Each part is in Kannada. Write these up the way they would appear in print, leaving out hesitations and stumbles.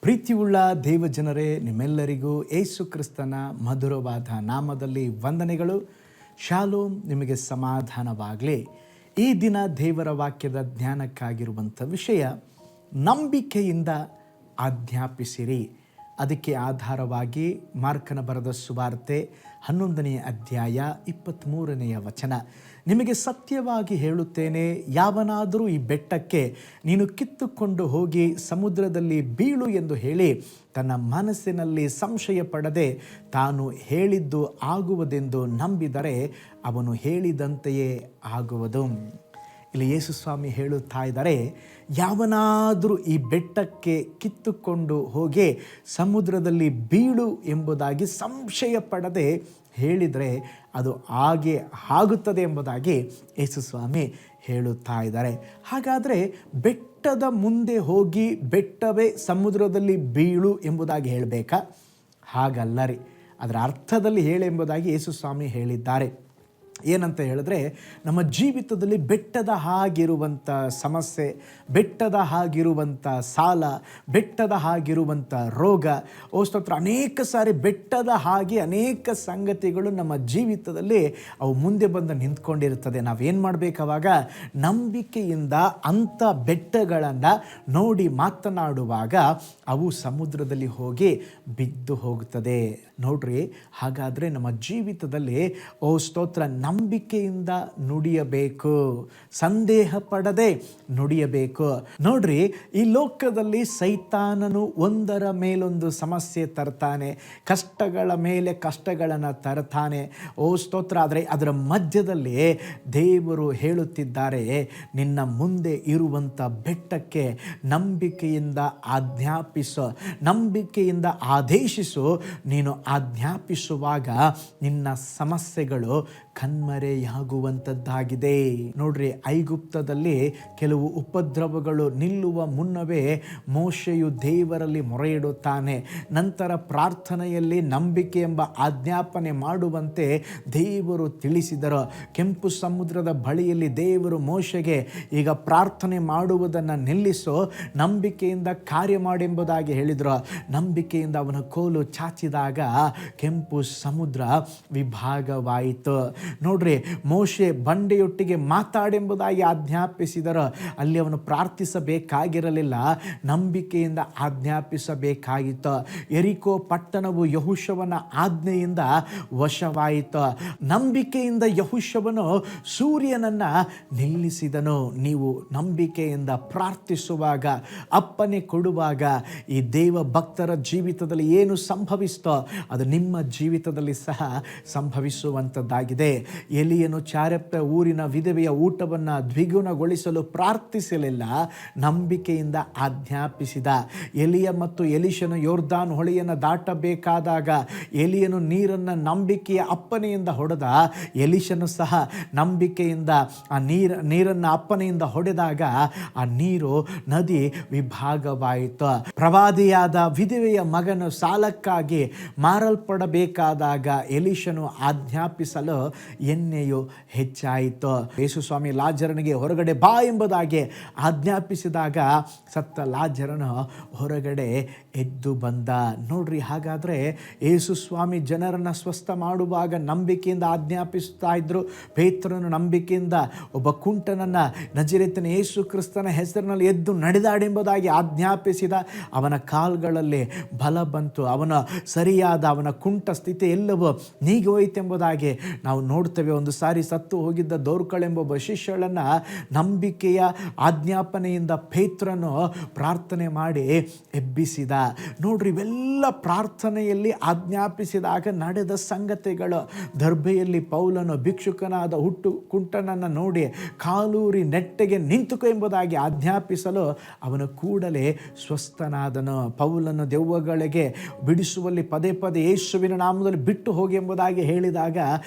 ಪ್ರೀತಿಯುಳ್ಳ ದೇವಜನರೇ, ನಿಮ್ಮೆಲ್ಲರಿಗೂ ಯೇಸು ಕ್ರಿಸ್ತನ ಮಧುರವಾದ ನಾಮದಲ್ಲಿ ವಂದನೆಗಳು. ಶಾಲೋಮ್, ನಿಮಗೆ ಸಮಾಧಾನವಾಗಲಿ. ಈ ದಿನ ದೇವರ ವಾಕ್ಯದ ಜ್ಞಾನಕ್ಕಾಗಿರುವಂಥ ವಿಷಯ ನಂಬಿಕೆಯಿಂದ ಆಜ್ಞಾಪಿಸಿರಿ. ಅದಕ್ಕೆ ಆಧಾರವಾಗಿ ಮಾರ್ಕನ ಬರೆದ ಸುವಾರ್ತೆ 11ನೇ ಅಧ್ಯಾಯ 23ನೇ ವಚನ. ನಿಮಗೆ ಸತ್ಯವಾಗಿ ಹೇಳುತ್ತೇನೆ, ಯಾವನಾದರೂ ಈ ಬೆಟ್ಟಕ್ಕೆ ನೀನು ಕಿತ್ತುಕೊಂಡು ಹೋಗಿ ಸಮುದ್ರದಲ್ಲಿ ಬೀಳು ಎಂದು ಹೇಳಿ ತನ್ನ ಮನಸ್ಸಿನಲ್ಲಿ ಸಂಶಯ ಪಡದೆ ತಾನು ಹೇಳಿದ್ದು ಆಗುವುದೆಂದು ನಂಬಿದರೆ ಅವನು ಹೇಳಿದಂತೆಯೇ ಆಗುವುದು. ಇಲ್ಲಿ ಯೇಸು ಸ್ವಾಮಿ ಹೇಳುತ್ತಾ ಇದ್ದಾರೆ, ಯಾವನಾದರೂ ಈ ಬೆಟ್ಟಕ್ಕೆ ಕಿತ್ತುಕೊಂಡು ಹೋಗಿ ಸಮುದ್ರದಲ್ಲಿ ಬೀಳು ಎಂಬುದಾಗಿ ಸಂಶಯ ಪಡದೆ ಹೇಳಿದರೆ ಅದು ಹಾಗೆ ಆಗುತ್ತದೆ ಎಂಬುದಾಗಿ ಯೇಸು ಸ್ವಾಮಿ ಹೇಳುತ್ತಾ ಇದ್ದಾರೆ. ಹಾಗಾದರೆ ಬೆಟ್ಟದ ಮುಂದೆ ಹೋಗಿ ಬೆಟ್ಟವೇ ಸಮುದ್ರದಲ್ಲಿ ಬೀಳು ಎಂಬುದಾಗಿ ಹೇಳಬೇಕಾ? ಹಾಗಲ್ಲ ರೀ. ಅದರ ಅರ್ಥದಲ್ಲಿ ಹೇಳಿ ಎಂಬುದಾಗಿ ಯೇಸು ಸ್ವಾಮಿ ಹೇಳಿದ್ದಾರೆ. ಏನಂತ ಹೇಳಿದ್ರೆ, ನಮ್ಮ ಜೀವಿತದಲ್ಲಿ ಬೆಟ್ಟದ ಹಾಗಿರುವಂಥ ಸಮಸ್ಯೆ, ಬೆಟ್ಟದ ಹಾಗಿರುವಂಥ ಸಾಲ, ಬೆಟ್ಟದ ಹಾಗಿರುವಂಥ ರೋಗ, ಸ್ತೋತ್ರ, ಅನೇಕ ಸಾರಿ ಬೆಟ್ಟದ ಹಾಗೆ ಅನೇಕ ಸಂಗತಿಗಳು ನಮ್ಮ ಜೀವಿತದಲ್ಲಿ ಅವು ಮುಂದೆ ಬಂದು ನಿಂತ್ಕೊಂಡಿರ್ತದೆ. ನಾವೇನು ಮಾಡಬೇಕು? ಅವಾಗ ನಂಬಿಕೆಯಿಂದ ಅಂಥ ಬೆಟ್ಟಗಳನ್ನು ನೋಡಿ ಮಾತನಾಡುವಾಗ ಅವು ಸಮುದ್ರದಲ್ಲಿ ಹೋಗಿ ಬಿದ್ದು ಹೋಗುತ್ತದೆ. ನೋಡ್ರಿ, ಹಾಗಾದರೆ ನಮ್ಮ ಜೀವಿತದಲ್ಲಿ ಸ್ತೋತ್ರ, ನಂಬಿಕೆಯಿಂದ ನುಡಿಯಬೇಕು, ಸಂದೇಹ ಪಡದೆ ನುಡಿಯಬೇಕು. ನೋಡ್ರಿ, ಈ ಲೋಕದಲ್ಲಿ ಸೈತಾನನು ಒಂದರ ಮೇಲೊಂದು ಸಮಸ್ಯೆ ತರ್ತಾನೆ, ಕಷ್ಟಗಳ ಮೇಲೆ ಕಷ್ಟಗಳನ್ನು ತರ್ತಾನೆ. ಸ್ತೋತ್ರ. ಆದರೆ ಅದರ ಮಧ್ಯದಲ್ಲಿ ದೇವರು ಹೇಳುತ್ತಿದ್ದಾರೆ, ನಿನ್ನ ಮುಂದೆ ಇರುವಂಥ ಬೆಟ್ಟಕ್ಕೆ ನಂಬಿಕೆಯಿಂದ ಆಜ್ಞಾಪಿಸು, ನಂಬಿಕೆಯಿಂದ ಆದೇಶಿಸು. ನೀನು ಆಜ್ಞಾಪಿಸುವಾಗ ನಿನ್ನ ಸಮಸ್ಯೆಗಳು ಕಣ್ಮರೆಯಾಗುವಂಥದ್ದಾಗಿದೆ. ನೋಡ್ರಿ, ಐಗುಪ್ತದಲ್ಲಿ ಕೆಲವು ಉಪದ್ರವಗಳು ನಿಲ್ಲುವ ಮುನ್ನವೇ ಮೋಶೆಯು ದೇವರಲ್ಲಿ ಮೊರೆ ಇಡುತ್ತಾನೆ. ನಂತರ ಪ್ರಾರ್ಥನೆಯಲ್ಲಿ ನಂಬಿಕೆ ಎಂಬ ಆಜ್ಞಾಪನೆ ಮಾಡುವಂತೆ ದೇವರು ತಿಳಿಸಿದರು. ಕೆಂಪು ಸಮುದ್ರದ ಬಳಿಯಲ್ಲಿ ದೇವರು ಮೋಶೆಗೆ, ಈಗ ಪ್ರಾರ್ಥನೆ ಮಾಡುವುದನ್ನು ನಿಲ್ಲಿಸು, ನಂಬಿಕೆಯಿಂದ ಕಾರ್ಯ ಮಾಡೆಂಬುದಾಗಿ ಹೇಳಿದರು. ನಂಬಿಕೆಯಿಂದ ಅವನ ಕೋಲು ಚಾಚಿದಾಗ ಕೆಂಪು ಸಮುದ್ರ ವಿಭಾಗವಾಯಿತು. ನೋಡ್ರಿ, ಮೋಶೆ ಬಂಡೆಯೊಟ್ಟಿಗೆ ಮಾತಾಡೆಂಬುದಾಗಿ ಆಜ್ಞಾಪಿಸಿದರು. ಅಲ್ಲಿ ಅವನು ಪ್ರಾರ್ಥಿಸಬೇಕಾಗಿರಲಿಲ್ಲ, ನಂಬಿಕೆಯಿಂದ ಆಜ್ಞಾಪಿಸಬೇಕಾಗಿತ್ತು. ಯೆರಿಕೋ ಪಟ್ಟಣವು ಯೆಹೋಶುವನ ಆಜ್ಞೆಯಿಂದ ವಶವಾಯಿತು. ನಂಬಿಕೆಯಿಂದ ಯೆಹೋಶುವನು ಸೂರ್ಯನನ್ನು ನಿಲ್ಲಿಸಿದನು. ನೀವು ನಂಬಿಕೆಯಿಂದ ಪ್ರಾರ್ಥಿಸುವಾಗ, ಅಪ್ಪನೆ ಕೊಡುವಾಗ ಈ ದೇವ ಭಕ್ತರ ಜೀವಿತದಲ್ಲಿ ಏನು ಸಂಭವಿಸ್ತೋ ಅದು ನಿಮ್ಮ ಜೀವಿತದಲ್ಲಿ ಸಹ ಸಂಭವಿಸುವಂಥದ್ದಾಗಿದೆ. ಎಲಿಯನು ಚಾರೆಪ್ತ ಊರಿನ ವಿಧವೆಯ ಊಟವನ್ನು ದ್ವಿಗುಣಗೊಳಿಸಲು ಪ್ರಾರ್ಥಿಸಲಿಲ್ಲ, ನಂಬಿಕೆಯಿಂದ ಆಜ್ಞಾಪಿಸಿದ. ಎಲಿಯ ಮತ್ತು ಎಲಿಷನು ಯೋರ್ದಾನ್ ಹೊಳೆಯನ್ನು ದಾಟಬೇಕಾದಾಗ ಎಲಿಯನು ನೀರನ್ನು ನಂಬಿಕೆಯ ಅಪ್ಪನೆಯಿಂದ ಹೊಡೆದ, ಎಲಿಷನು ಸಹ ನಂಬಿಕೆಯಿಂದ ಆ ನೀರನ್ನು ಅಪ್ಪನೆಯಿಂದ ಹೊಡೆದಾಗ ಆ ನೀರು ನದಿ ವಿಭಾಗವಾಯಿತು. ಪ್ರವಾದಿಯಾದ ವಿಧವೆಯ ಮಗನು ಸಾಲಕ್ಕಾಗಿ ಮಾರಲ್ಪಡಬೇಕಾದಾಗ ಎಲಿಷನು ಆಜ್ಞಾಪಿಸಲು ಎಣ್ಣೆಯು ಹೆಚ್ಚಾಯಿತು. ಯೇಸು ಸ್ವಾಮಿ ಲಾಜರನಿಗೆ ಹೊರಗಡೆ ಬಾ ಎಂಬುದಾಗಿ ಆಜ್ಞಾಪಿಸಿದಾಗ ಸತ್ತ ಲಾಜರನು ಹೊರಗಡೆ ಎದ್ದು ಬಂದ. ನೋಡ್ರಿ, ಹಾಗಾದರೆ ಯೇಸು ಸ್ವಾಮಿ ಜನರನ್ನು ಸ್ವಸ್ಥ ಮಾಡುವಾಗ ನಂಬಿಕೆಯಿಂದ ಆಜ್ಞಾಪಿಸ್ತಾ ಇದ್ರು. ಪೇತ್ರನು ನಂಬಿಕೆಯಿಂದ ಒಬ್ಬ ಕುಂಟನನ್ನು ನಜರೇತಿನ ಯೇಸು ಕ್ರಿಸ್ತನ ಹೆಸರಿನಲ್ಲಿ ಎದ್ದು ನಡೆದಾಡೆಂಬುದಾಗಿ ಆಜ್ಞಾಪಿಸಿದ. ಅವನ ಕಾಲುಗಳಲ್ಲಿ ಬಲ ಬಂತು, ಅವನ ಸರಿಯಾದ ಅವನ ಕುಂಟ ಸ್ಥಿತಿ ಎಲ್ಲವೂ ನೀಗಿ ಹೋಯಿತೆಂಬುದಾಗಿ ನಾವು ನೋಡ್ತೇವೆ. ಒಂದು ಸಾರಿ ಸತ್ತು ಹೋಗಿದ್ದ ದೋರ್ಕಳೆಂಬ ಒಬ್ಬ ಶಿಷ್ಯಳನ್ನು ನಂಬಿಕೆಯ ಆಜ್ಞಾಪನೆಯಿಂದ ಪೇತ್ರನು ಪ್ರಾರ್ಥನೆ ಮಾಡಿ ಎಬ್ಬಿಸಿದ. ನೋಡ್ರಿ, ಇವೆಲ್ಲ ಪ್ರಾರ್ಥನೆಯಲ್ಲಿ ಆಜ್ಞಾಪಿಸಿದಾಗ ನಡೆದ ಸಂಗತಿಗಳು. ದರ್ಬೆಯಲ್ಲಿ ಪೌಲನು ಭಿಕ್ಷುಕನಾದ ಕುಂಟನನ್ನು ನೋಡಿ ಕಾಲೂರಿ ನೆಟ್ಟಗೆ ನಿಂತುಕೋ ಎಂಬುದಾಗಿ ಆಜ್ಞಾಪಿಸಲು ಅವನು ಕೂಡಲೇ ಸ್ವಸ್ಥನಾದನು. ಪೌಲನು ದೆವ್ವಗಳಿಗೆ ಬಿಡಿಸುವಲ್ಲಿ ಪದೇ ಪದೇ ಯೇಸುವಿನ ನಾಮದಲ್ಲಿ ಬಿಟ್ಟು ಹೋಗಿ ಎಂಬುದಾಗಿ ಹೇಳಿದಾಗ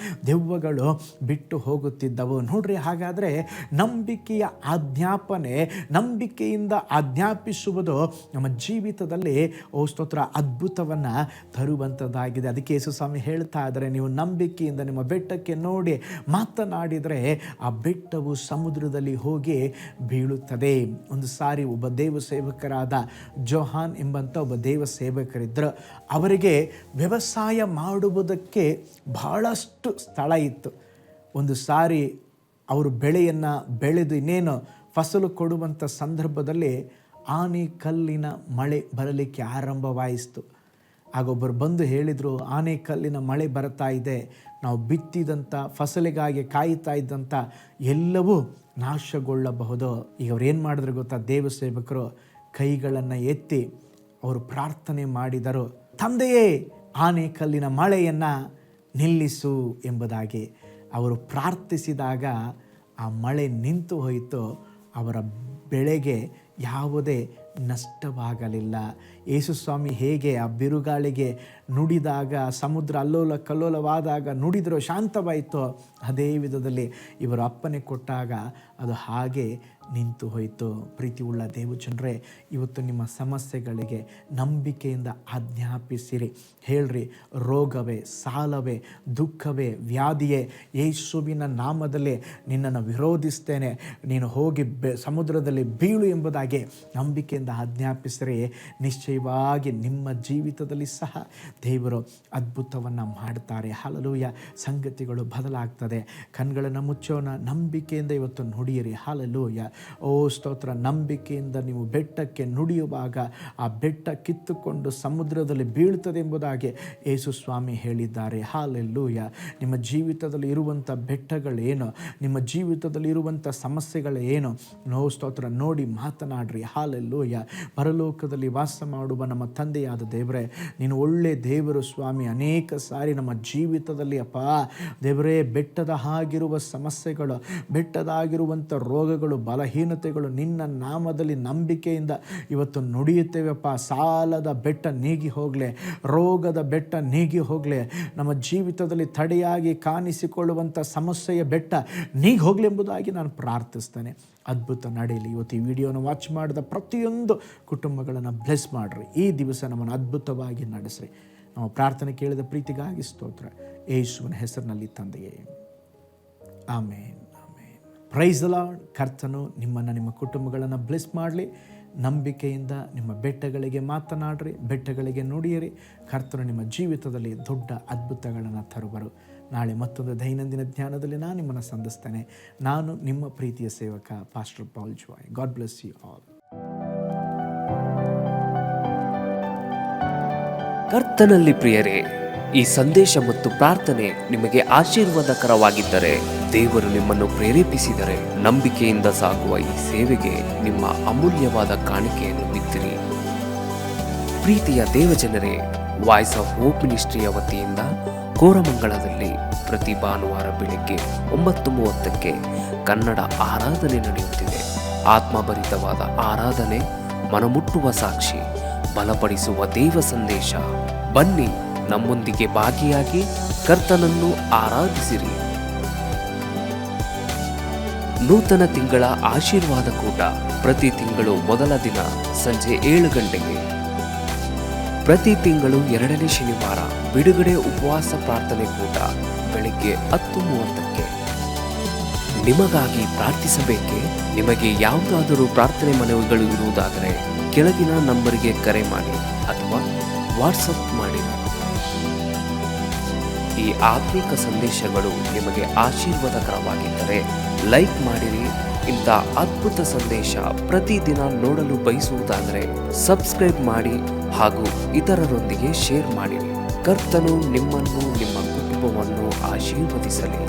ದೆವ್ವಗಳು ಬೆಟ್ಟಗಳು ಬಿಟ್ಟು ಹೋಗುತ್ತಿದ್ದವು. ನೋಡ್ರಿ, ಹಾಗಾದರೆ ನಂಬಿಕೆಯ ಆಜ್ಞಾಪನೆ, ನಂಬಿಕೆಯಿಂದ ಆಜ್ಞಾಪಿಸುವುದು ನಮ್ಮ ಜೀವಿತದಲ್ಲಿ ಸ್ತೋತ್ರ ಅದ್ಭುತವನ್ನು ತರುವಂಥದ್ದಾಗಿದೆ. ಅದಕ್ಕೆ ಯೇಸು ಸ್ವಾಮಿ ಹೇಳ್ತಾ ಇದ್ದಾರೆ, ನೀವು ನಂಬಿಕೆಯಿಂದ ನಿಮ್ಮ ಬೆಟ್ಟಕ್ಕೆ ನೋಡಿ ಮಾತನಾಡಿದರೆ ಆ ಬೆಟ್ಟವು ಸಮುದ್ರದಲ್ಲಿ ಹೋಗಿ ಬೀಳುತ್ತದೆ. ಒಂದು ಸಾರಿ ಒಬ್ಬ ದೇವ ಸೇವಕರಾದ ಜೋಹಾನ್ ಎಂಬಂಥ ಒಬ್ಬ ದೇವ ಸೇವಕರಿದ್ದರು. ಅವರಿಗೆ ವ್ಯವಸಾಯ ಮಾಡುವುದಕ್ಕೆ ಬಹಳಷ್ಟು ಸ್ಥಳ ಇತ್ತು. ಒಂದು ಸಾರಿ ಅವರು ಬೆಳೆಯನ್ನು ಬೆಳೆದು ಇನ್ನೇನು ಫಸಲು ಕೊಡುವಂಥ ಸಂದರ್ಭದಲ್ಲಿ ಆನೆಕಲ್ಲಿನ ಮಳೆ ಬರಲಿಕ್ಕೆ ಆರಂಭವಾಯಿತು. ಆಗೊಬ್ಬರು ಬಂದು ಹೇಳಿದರು, ಆನೆಕಲ್ಲಿನ ಮಳೆ ಬರ್ತಾ ಇದೆ, ನಾವು ಬಿತ್ತಿದಂಥ ಫಸಲಿಗಾಗಿ ಕಾಯ್ತಾ ಇದ್ದಂಥ ಎಲ್ಲವೂ ನಾಶಗೊಳ್ಳಬಹುದು. ಈಗ ಅವ್ರು ಏನು ಮಾಡಿದ್ರು ಗೊತ್ತಾ? ದೇವ ಸೇವಕರು ಕೈಗಳನ್ನು ಎತ್ತಿ ಅವರು ಪ್ರಾರ್ಥನೆ ಮಾಡಿದರು, ತಂದೆಯೇ ಆನೆಕಲ್ಲಿನ ಮಳೆಯನ್ನು ನಿಲ್ಲಿಸು ಎಂಬುದಾಗಿ ಅವರು ಪ್ರಾರ್ಥಿಸಿದಾಗ ಆ ಮಳೆ ನಿಂತು ಹೋಯಿತು. ಅವರ ಬೆಳೆಗೆ ಯಾವುದೇ ನಷ್ಟವಾಗಲಿಲ್ಲ. ಯೇಸು ಸ್ವಾಮಿ ಹೇಗೆ ಆ ಬಿರುಗಾಳಿಗೆ ನುಡಿದಾಗ, ಸಮುದ್ರ ಅಲ್ಲೋಲ ಕಲ್ಲೋಲವಾದಾಗ ನುಡಿದರೂ ಶಾಂತವಾಯಿತು, ಅದೇ ವಿಧದಲ್ಲಿ ಇವರು ಅಪ್ಪನೆ ಕೊಟ್ಟಾಗ ಅದು ಹಾಗೆ ನಿಂತು ಹೋಯಿತು. ಪ್ರೀತಿ ಉಳ್ಳ ದೇವಜನರೇ, ಇವತ್ತು ನಿಮ್ಮ ಸಮಸ್ಯೆಗಳಿಗೆ ನಂಬಿಕೆಯಿಂದ ಆಜ್ಞಾಪಿಸಿರಿ. ಹೇಳ್ರಿ, ರೋಗವೇ, ಸಾಲವೇ, ದುಃಖವೇ, ವ್ಯಾಧಿಯೇ, ಯೇಸುವಿನ ನಾಮದಲ್ಲಿ ನಿನ್ನನ್ನು ವಿರೋಧಿಸ್ತೇನೆ, ನೀನು ಹೋಗಿ ಸಮುದ್ರದಲ್ಲಿ ಬೀಳು ಎಂಬುದಾಗಿ ನಂಬಿಕೆಯಿಂದ ಆಜ್ಞಾಪಿಸಿರಿ. ನಿಶ್ಚಯವಾಗಿ ನಿಮ್ಮ ಜೀವಿತದಲ್ಲಿ ಸಹ ದೇವರು ಅದ್ಭುತವನ್ನು ಮಾಡ್ತಾರೆ. ಹಲ್ಲೆಲೂಯಾ. ಸಂಗತಿಗಳು ಬದಲಾಗ್ತದೆ. ಕಣ್ಗಳನ್ನು ಮುಚ್ಚೋಣ, ನಂಬಿಕೆಯಿಂದ ಇವತ್ತು ನುಡಿಯಿರಿ. ಹಲ್ಲೆಲೂಯಾ. ಓ ಸ್ತೋತ್ರ. ನಂಬಿಕೆಯಿಂದ ನೀವು ಬೆಟ್ಟಕ್ಕೆ ನುಡಿಯುವಾಗ ಆ ಬೆಟ್ಟ ಕಿತ್ತುಕೊಂಡು ಸಮುದ್ರದಲ್ಲಿ ಬೀಳ್ತದೆ ಎಂಬುದಾಗಿ ಯೇಸು ಸ್ವಾಮಿ ಹೇಳಿದ್ದಾರೆ. ಹಲ್ಲೆಲೂಯಾ. ನಿಮ್ಮ ಜೀವಿತದಲ್ಲಿ ಇರುವಂಥ ಬೆಟ್ಟಗಳೇನು, ನಿಮ್ಮ ಜೀವಿತದಲ್ಲಿ ಇರುವಂಥ ಸಮಸ್ಯೆಗಳೇನು, ನೋ ಸ್ತೋತ್ರ ನೋಡಿ ಮಾತನಾಡ್ರಿ. ಹಲ್ಲೆಲೂಯಾ. ಪರಲೋಕದಲ್ಲಿ ವಾಸ ಮಾಡುವ ನಮ್ಮ ತಂದೆಯಾದ ದೇವರೇ, ನೀನು ಒಳ್ಳೆ ದೇವರು ಸ್ವಾಮಿ. ಅನೇಕ ಸಾರಿ ನಮ್ಮ ಜೀವಿತದಲ್ಲಿ ಅಪ್ಪ ದೇವರೇ, ಬೆಟ್ಟದ ಆಗಿರುವ ಸಮಸ್ಯೆಗಳು, ಬೆಟ್ಟದಾಗಿರುವಂಥ ರೋಗಗಳು, ಬಲಹೀನತೆಗಳು ನಿನ್ನ ನಾಮದಲ್ಲಿ ನಂಬಿಕೆಯಿಂದ ಇವತ್ತು ನುಡಿಯುತ್ತೇವೆಪ್ಪ. ಸಾಲದ ಬೆಟ್ಟ ನೀಗಿ ಹೋಗಲೆ, ರೋಗದ ಬೆಟ್ಟ ನೀಗಿ ಹೋಗಲೆ, ನಮ್ಮ ಜೀವಿತದಲ್ಲಿ ತಡೆಯಾಗಿ ಕಾಣಿಸಿಕೊಳ್ಳುವಂಥ ಸಮಸ್ಯೆಯ ಬೆಟ್ಟ ನೀಗಿ ಹೋಗಲಿ ಎಂಬುದಾಗಿ ನಾನು ಪ್ರಾರ್ಥಿಸ್ತೇನೆ. ಅದ್ಭುತ ನಡೆಯಲಿ. ಇವತ್ತು ಈ ವಿಡಿಯೋನ ವಾಚ್ ಮಾಡಿದ ಪ್ರತಿಯೊಂದು ಕುಟುಂಬಗಳನ್ನು ಬ್ಲೆಸ್ ಮಾಡಿರಿ. ಈ ದಿವಸ ನಮ್ಮನ್ನು ಅದ್ಭುತವಾಗಿ ನಡೆಸ್ರಿ. ನಾವು ಪ್ರಾರ್ಥನೆ ಕೇಳಿದ ಪ್ರೀತಿಗಾಗಿ ಸ್ತೋತ್ರ, ಯೇಸುವಿನ ಹೆಸರಿನಲ್ಲಿ ತಂದೆಯೇ, ಆಮೇನ್. Praise the lord. ಕರ್ತನು ನಿಮ್ಮನ್ನು, ನಿಮ್ಮ ಕುಟುಂಬಗಳನ್ನು ಬ್ಲೆಸ್ ಮಾಡಲಿ. ನಂಬಿಕೆಯಿಂದ ನಿಮ್ಮ ಬೆಟ್ಟಗಳಿಗೆ ಮಾತನಾಡ್ರಿ, ಬೆಟ್ಟಗಳಿಗೆ ನುಡಿಯಿರಿ. ಕರ್ತನು ನಿಮ್ಮ ಜೀವಿತದಲ್ಲಿ ದೊಡ್ಡ ಅದ್ಭುತಗಳನ್ನು ತರುವರು. ನಾಳೆ ಮತ್ತೊಂದು ದೈನಂದಿನ ಜ್ಞಾನದಲ್ಲಿ ನಾನು ನಿಮ್ಮನ್ನು ಸಂಧಿಸ್ತೇನೆ. ನಾನು ನಿಮ್ಮ ಪ್ರೀತಿಯ ಸೇವಕ pastor Paul Joy. God bless you all. ಕರ್ತನಲ್ಲಿ ಪ್ರಿಯರೇ, ಈ ಸಂದೇಶ ಮತ್ತು ಪ್ರಾರ್ಥನೆ ನಿಮಗೆ ಆಶೀರ್ವಾದಕರವಾಗಿದ್ದರೆ, ದೇವರು ನಿಮ್ಮನ್ನು ಪ್ರೇರೇಪಿಸಿದರೆ, ನಂಬಿಕೆಯಿಂದ ಸಾಗುವ ಈ ಸೇವೆಗೆ ನಿಮ್ಮ ಅಮೂಲ್ಯವಾದ ಕಾಣಿಕೆಯನ್ನು ಬಿತ್ತಿರಿ. ಪ್ರೀತಿಯ ದೇವಜನರೇ, ವಾಯ್ಸ್ ಆಫ್ ಹೋಪ್ ಮಿನಿಸ್ಟ್ರಿಯ ವತಿಯಿಂದ ಕೋರಮಂಗಲದಲ್ಲಿ ಪ್ರತಿ ಭಾನುವಾರ ಬೆಳಿಗ್ಗೆ 9:30ಕ್ಕೆ ಕನ್ನಡ ಆರಾಧನೆ ನಡೆಯುತ್ತಿದೆ. ಆತ್ಮಭರಿತವಾದ ಆರಾಧನೆ, ಮನಮುಟ್ಟುವ ಸಾಕ್ಷಿ, ಬಲಪಡಿಸುವ ದೇವ ಸಂದೇಶ. ಬನ್ನಿ, ನಮ್ಮೊಂದಿಗೆ ಭಾಗಿಯಾಗಿ ಕರ್ತನನ್ನು ಆರಾಧಿಸಿರಿ. ನೂತನ ತಿಂಗಳ ಆಶೀರ್ವಾದ ಕೂಟ ಪ್ರತಿ ತಿಂಗಳು ಮೊದಲ ದಿನ ಸಂಜೆ 7 ಗಂಟೆಗೆ. ಪ್ರತಿ ತಿಂಗಳು 2ನೇ ಶನಿವಾರ ಬಿಡುಗಡೆ ಉಪವಾಸ ಪ್ರಾರ್ಥನೆ ಕೂಟ ಬೆಳಿಗ್ಗೆ 10:30ಕ್ಕೆ. ನಿಮಗಾಗಿ ಪ್ರಾರ್ಥಿಸಬೇಕೆ? ನಿಮಗೆ ಯಾವುದಾದರೂ ಪ್ರಾರ್ಥನೆ ಮನವಿಗಳು ಇರುವುದಾದರೆ ಕೆಳಗಿನ ನಂಬರಿಗೆ ಕರೆ ಮಾಡಿ ಅಥವಾ ವಾಟ್ಸಪ್ ಮಾಡಿ. ಈ ಆತ್ಮಿಕ ಸಂದೇಶಗಳು ನಿಮಗೆ ಆಶೀರ್ವಾದಕರವಾಗಿದ್ದರೆ ಲೈಕ್ ಮಾಡಿರಿ. ಇಂಥ ಅದ್ಭುತ ಸಂದೇಶ ಪ್ರತಿದಿನ ನೋಡಲು ಬಯಸುವುದಾದರೆ ಸಬ್ಸ್ಕ್ರೈಬ್ ಮಾಡಿ ಹಾಗೂ ಇತರರೊಂದಿಗೆ ಶೇರ್ ಮಾಡಿರಿ. ಕರ್ತನು ನಿಮ್ಮನ್ನು, ನಿಮ್ಮ ಕುಟುಂಬವನ್ನು ಆಶೀರ್ವದಿಸಲಿ.